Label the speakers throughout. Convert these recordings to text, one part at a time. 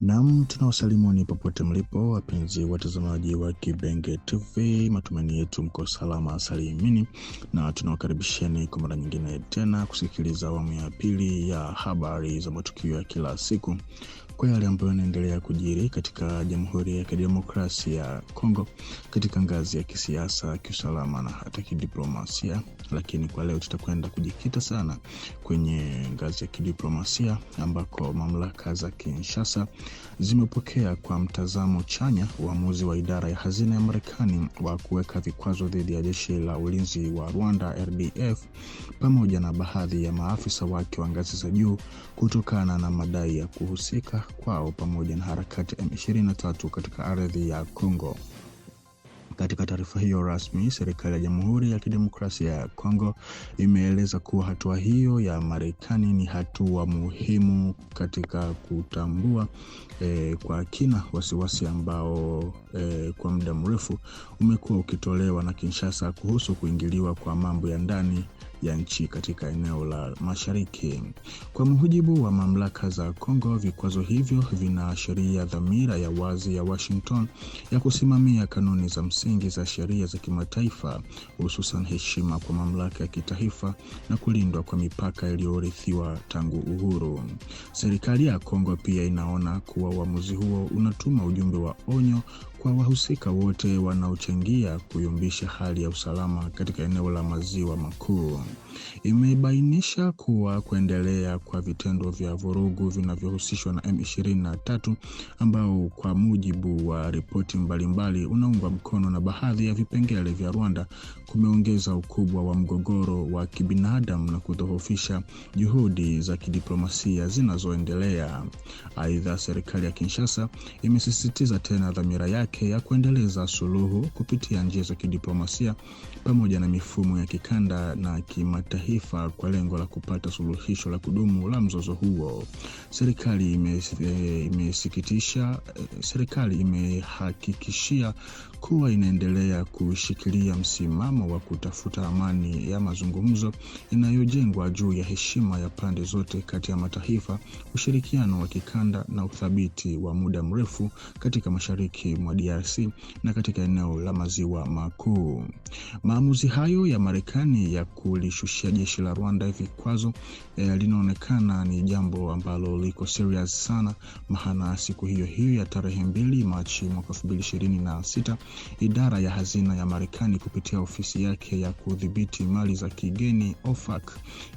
Speaker 1: Naam, tunawasalimuni popote mlipo wapenzi watazamaji wa Kibenge TV. Matumaini yetu mko salama salimini, na tunawakaribisheni kwa mara nyingine tena kusikiliza awamu ya pili ya habari za matukio ya kila siku kwa yale ambayo yanaendelea kujiri katika Jamhuri ya Kidemokrasia ya Kongo katika ngazi ya kisiasa, kiusalama na hata kidiplomasia. Lakini kwa leo tutakwenda kujikita sana kwenye ngazi ya kidiplomasia ambako mamlaka za Kinshasa zimepokea kwa mtazamo chanya uamuzi wa idara ya hazina ya Marekani wa kuweka vikwazo dhidi ya jeshi la ulinzi wa Rwanda RDF pamoja na baadhi ya maafisa wake wa ngazi za juu kutokana na madai ya kuhusika kwao pamoja na harakati M23 katika ardhi ya Kongo. Katika taarifa hiyo rasmi, serikali ya Jamhuri ya Kidemokrasia ya Kongo imeeleza kuwa hatua hiyo ya Marekani ni hatua muhimu katika kutambua kwa kina wasiwasi ambao kwa muda mrefu umekuwa ukitolewa na Kinshasa kuhusu kuingiliwa kwa mambo ya ndani ya nchi katika eneo la Mashariki. Kwa mujibu wa mamlaka za Kongo, vikwazo hivyo vinaashiria dhamira ya wazi ya Washington ya kusimamia kanuni za msingi za sheria za kimataifa, hususan heshima kwa mamlaka ya kitaifa na kulindwa kwa mipaka iliyorithiwa tangu uhuru. Serikali ya Kongo pia inaona kuwa uamuzi huo unatuma ujumbe wa onyo kwa wahusika wote wanaochangia kuyumbisha hali ya usalama katika eneo la Maziwa Makuu. Imebainisha kuwa kuendelea kwa vitendo vya vurugu vinavyohusishwa na M23 ambao kwa mujibu wa ripoti mbalimbali unaungwa mkono na baadhi ya vipengele vya Rwanda kumeongeza ukubwa wa mgogoro wa kibinadamu na kudhoofisha juhudi za kidiplomasia zinazoendelea. Aidha, serikali ya Kinshasa imesisitiza tena dhamira yake ya kuendeleza suluhu kupitia njia za kidiplomasia pamoja na mifumo ya kikanda na kimataifa kwa lengo la kupata suluhisho la kudumu la mzozo huo. Serikali imehakikishia kuwa inaendelea kushikilia msimamo wa kutafuta amani ya mazungumzo inayojengwa juu ya heshima ya pande zote kati ya mataifa, ushirikiano wa kikanda na uthabiti wa muda mrefu katika mashariki mwa DRC na katika eneo la Maziwa Makuu. Maamuzi hayo ya Marekani ya kulishushia jeshi la Rwanda vikwazo linaonekana ni jambo ambalo liko serious sana, maana siku hiyo ya tarehe 2 Machi mwaka 2026 idara ya hazina ya Marekani kupitia ofisi yake ya kudhibiti mali za kigeni OFAC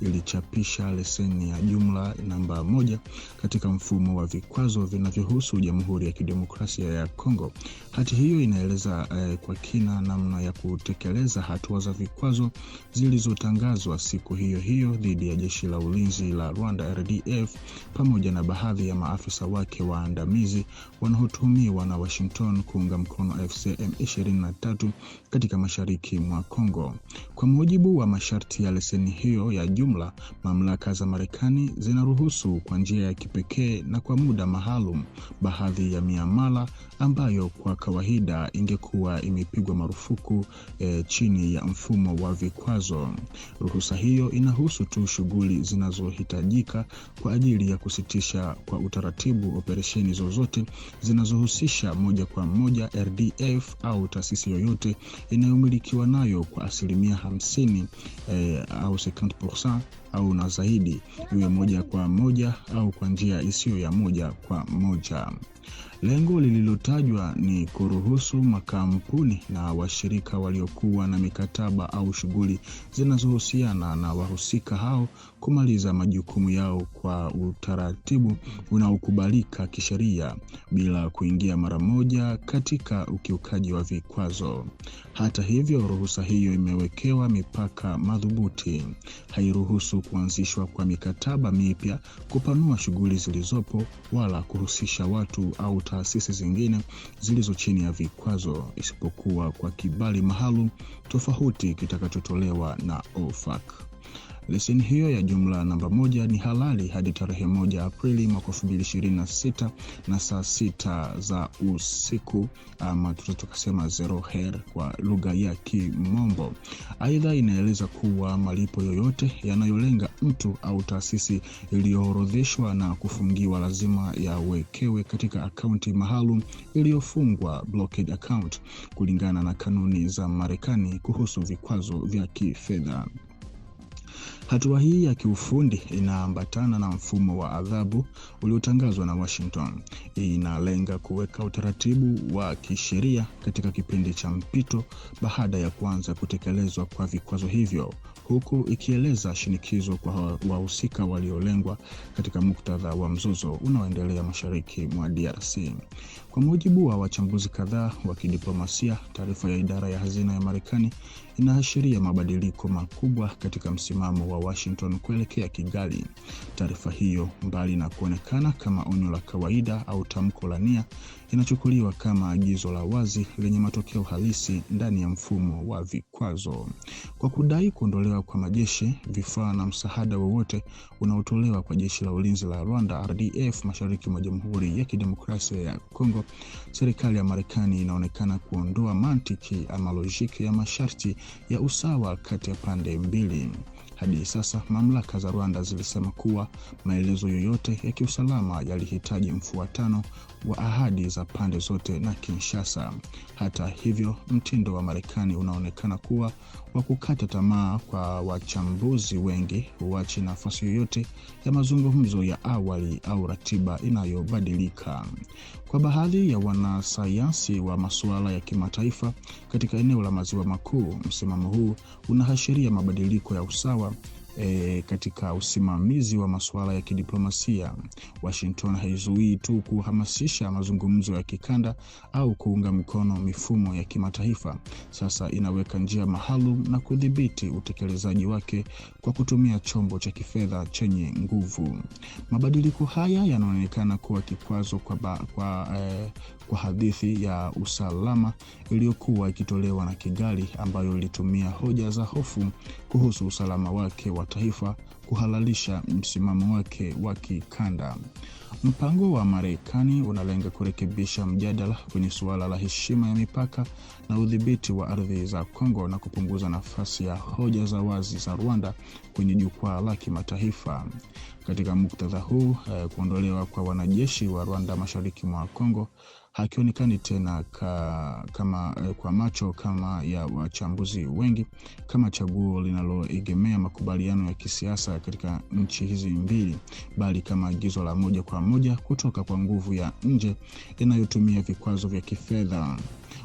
Speaker 1: ilichapisha leseni ya jumla namba 1 katika mfumo wa vikwazo vinavyohusu Jamhuri ya Kidemokrasia ya Kongo. Hati hiyo inaeleza kwa kina namna ya kutekeleza hatua za vikwazo zilizotangazwa siku hiyo dhidi ya jeshi la ulinzi la Rwanda RDF pamoja na baadhi ya maafisa wake waandamizi wanaotuhumiwa na Washington kuunga mkono AFC M23 katika mashariki mwa Kongo. Kwa mujibu wa masharti ya leseni hiyo ya jumla, mamlaka za Marekani zinaruhusu kwa njia ya kipekee na kwa muda maalum baadhi ya miamala ambayo kwa kawaida ingekuwa imepigwa marufuku chini ya mfumo wa vikwazo. Ruhusa hiyo inahusu tu shughuli zinazohitajika kwa ajili ya kusitisha kwa utaratibu operesheni zozote zinazohusisha moja kwa moja RDF au taasisi yoyote inayomilikiwa nayo kwa 50% au 50% au na zaidi, iwe moja kwa moja au kwa njia isiyo ya moja kwa moja. Lengo lililotajwa ni kuruhusu makampuni na washirika waliokuwa na mikataba au shughuli zinazohusiana na wahusika hao kumaliza majukumu yao kwa utaratibu unaokubalika kisheria bila kuingia mara moja katika ukiukaji wa vikwazo. Hata hivyo, ruhusa hiyo imewekewa mipaka madhubuti. Hairuhusu kuanzishwa kwa mikataba mipya, kupanua shughuli zilizopo, wala kuhusisha watu au taasisi zingine zilizo chini ya vikwazo isipokuwa kwa kibali maalum tofauti kitakachotolewa na OFAC. Leseni hiyo ya jumla namba 1 ni halali hadi tarehe 1 Aprili mwaka 2026 na saa 6 za usiku, ama tutakasema 0h kwa lugha ya Kimombo. Aidha, inaeleza kuwa malipo yoyote yanayolenga mtu au taasisi iliyoorodheshwa na kufungiwa lazima yawekewe katika akaunti maalum iliyofungwa, blocked account, kulingana na kanuni za Marekani kuhusu vikwazo vya kifedha. Hatua hii ya kiufundi inaambatana na mfumo wa adhabu uliotangazwa na Washington. Inalenga kuweka utaratibu wa kisheria katika kipindi cha mpito baada ya kuanza kutekelezwa kwa vikwazo hivyo, huku ikieleza shinikizo kwa wahusika waliolengwa katika muktadha wa mzozo unaoendelea mashariki mwa DRC. Kwa mujibu wa wachambuzi kadhaa wa kidiplomasia, taarifa ya idara ya hazina ya Marekani inaashiria mabadiliko makubwa katika msimamo wa Washington kuelekea Kigali. Taarifa hiyo, mbali na kuonekana kama onyo la kawaida au tamko la nia, inachukuliwa kama agizo la wazi lenye matokeo halisi ndani ya mfumo wa vikwazo. Kwa kudai kuondolewa kwa majeshi, vifaa na msaada wowote unaotolewa kwa jeshi la ulinzi la Rwanda RDF mashariki mwa Jamhuri ya Kidemokrasia ya Kongo, serikali ya Marekani inaonekana kuondoa mantiki ama lojiki ya masharti ya usawa kati ya pande mbili. Hadi sasa mamlaka za Rwanda zilisema kuwa maelezo yoyote ya kiusalama yalihitaji mfuatano wa ahadi za pande zote na Kinshasa. Hata hivyo, mtindo wa Marekani unaonekana kuwa wa kukata tamaa. Kwa wachambuzi wengi, huachi nafasi yoyote ya mazungumzo ya awali au ratiba inayobadilika. Kwa baadhi ya wanasayansi wa masuala ya kimataifa katika eneo la Maziwa Makuu, msimamo huu unaashiria mabadiliko ya usawa katika usimamizi wa masuala ya kidiplomasia. Washington haizuii tu kuhamasisha mazungumzo ya kikanda au kuunga mkono mifumo ya kimataifa. Sasa inaweka njia maalum na kudhibiti utekelezaji wake kwa kutumia chombo cha kifedha chenye nguvu. Mabadiliko haya yanaonekana kuwa kikwazo kwa hadithi ya usalama iliyokuwa ikitolewa na Kigali, ambayo ilitumia hoja za hofu kuhusu usalama wake wa taifa kuhalalisha msimamo wake wa kikanda. Mpango wa Marekani unalenga kurekebisha mjadala kwenye suala la heshima ya mipaka na udhibiti wa ardhi za Kongo na kupunguza nafasi ya hoja za wazi za Rwanda kwenye jukwaa la kimataifa. Katika muktadha huu, kuondolewa kwa wanajeshi wa Rwanda mashariki mwa Kongo hakionekani tena kwa macho kama ya wachambuzi wengi kama chaguo linaloegemea makubaliano ya kisiasa katika nchi hizi mbili, bali kama agizo la moja kwa moja kutoka kwa nguvu ya nje inayotumia vikwazo vya kifedha.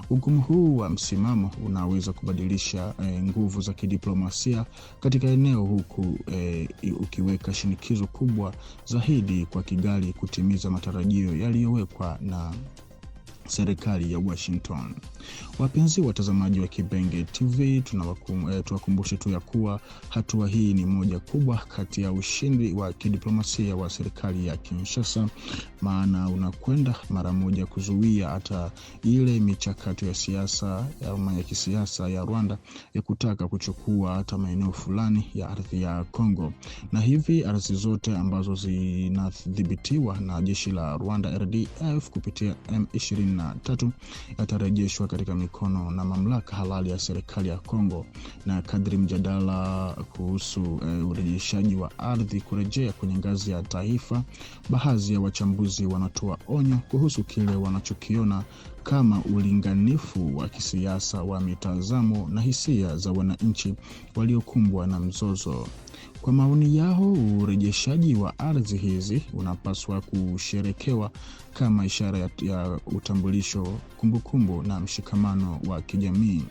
Speaker 1: Ugumu huu wa msimamo unaweza kubadilisha nguvu za kidiplomasia katika eneo, huku ukiweka shinikizo kubwa zaidi kwa Kigali kutimiza matarajio yaliyowekwa na serikali ya Washington. Wapenzi watazamaji wa Kibenge TV, tuwakumbushe tu ya kuwa hatua hii ni moja kubwa kati ya ushindi wa kidiplomasia wa serikali ya Kinshasa, maana unakwenda mara moja kuzuia hata ile michakato ya siasa ama ya kisiasa ya Rwanda ya kutaka kuchukua hata maeneo fulani ya ardhi ya Kongo. Na hivi ardhi zote ambazo zinadhibitiwa na jeshi la Rwanda RDF kupitia M23 yatarejeshwa katika mikono na mamlaka halali ya serikali ya Kongo. Na kadri mjadala kuhusu urejeshaji wa ardhi kurejea kwenye ngazi ya taifa, baadhi ya wachambuzi wanatoa onyo kuhusu kile wanachokiona kama ulinganifu wa kisiasa wa mitazamo na hisia za wananchi waliokumbwa na mzozo. Kwa maoni yao, urejeshaji wa ardhi hizi unapaswa kusherekewa kama ishara ya utambulisho, kumbukumbu na mshikamano wa kijamii.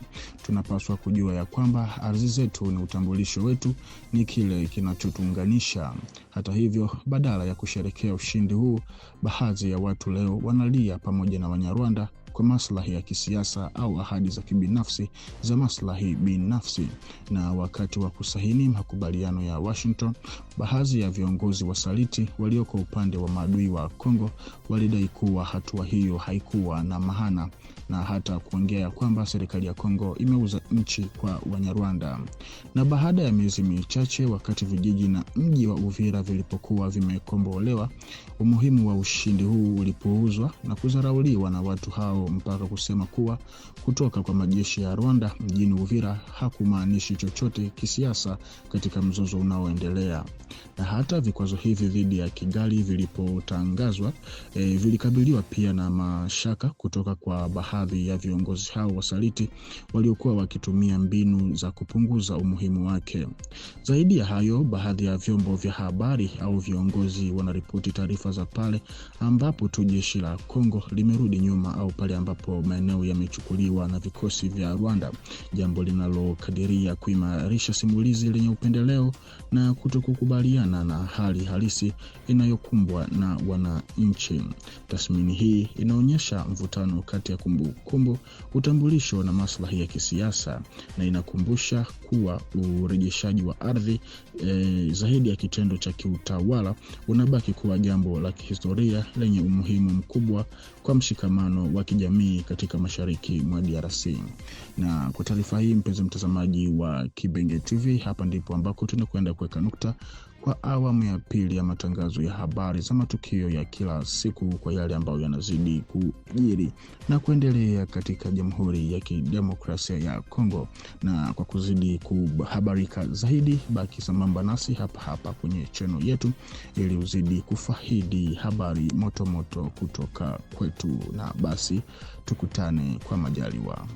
Speaker 1: Tunapaswa kujua ya kwamba ardhi zetu ni utambulisho wetu, ni kile kinachotuunganisha. Hata hivyo, badala ya kusherekea ushindi huu, baadhi ya watu leo wanalia pamoja na Wanyarwanda kwa maslahi ya kisiasa au ahadi za kibinafsi za maslahi binafsi. Na wakati wa kusahini makubaliano ya Washington, baadhi ya viongozi wasaliti walioko upande wa maadui wa Kongo walidai kuwa hatua hiyo haikuwa na maana na hata kuongea kwamba serikali ya Kongo imeuza nchi kwa Wanyarwanda. Na baada ya miezi michache, wakati vijiji na mji wa Uvira vilipokuwa vimekombolewa, umuhimu wa ushindi huu ulipuuzwa na kudharauliwa na watu hao, mpaka kusema kuwa kutoka kwa majeshi ya Rwanda mjini Uvira hakumaanishi chochote kisiasa katika mzozo unaoendelea. Na hata vikwazo hivi dhidi ya Kigali vilipotangazwa, vilikabiliwa pia na mashaka kutoka kwa baadhi ya viongozi hao wasaliti waliokuwa wakitumia mbinu za kupunguza umuhimu wake. Zaidi ya hayo, baadhi ya vyombo vya habari au viongozi wanaripoti taarifa za pale ambapo tu jeshi la Kongo limerudi nyuma au pale ambapo maeneo yamechukuliwa na vikosi vya Rwanda, jambo linalokadiria kuimarisha simulizi lenye upendeleo na kutokukubaliana na hali halisi inayokumbwa na wananchi. Tathmini hii inaonyesha mvutano kati ya kumbukumbu, utambulisho na maslahi ya kisiasa, na inakumbusha kuwa urejeshaji wa ardhi zaidi ya kitendo cha kiutawala unabaki kuwa jambo la kihistoria lenye umuhimu mkubwa kwa mshikamano wa kijamii katika mashariki mwa DRC. Na kwa taarifa hii, mpenzi mtazamaji wa Kibenge TV, hapa ndipo ambako tunakwenda kuweka nukta kwa awamu ya pili ya matangazo ya habari za matukio ya kila siku, kwa yale ambayo yanazidi kujiri na kuendelea katika Jamhuri ya Kidemokrasia ya Kongo. Na kwa kuzidi kuhabarika zaidi, baki sambamba nasi hapa kwenye channel yetu ili uzidi kufaidi habari moto moto kutoka kwetu, na basi tukutane kwa majaliwa.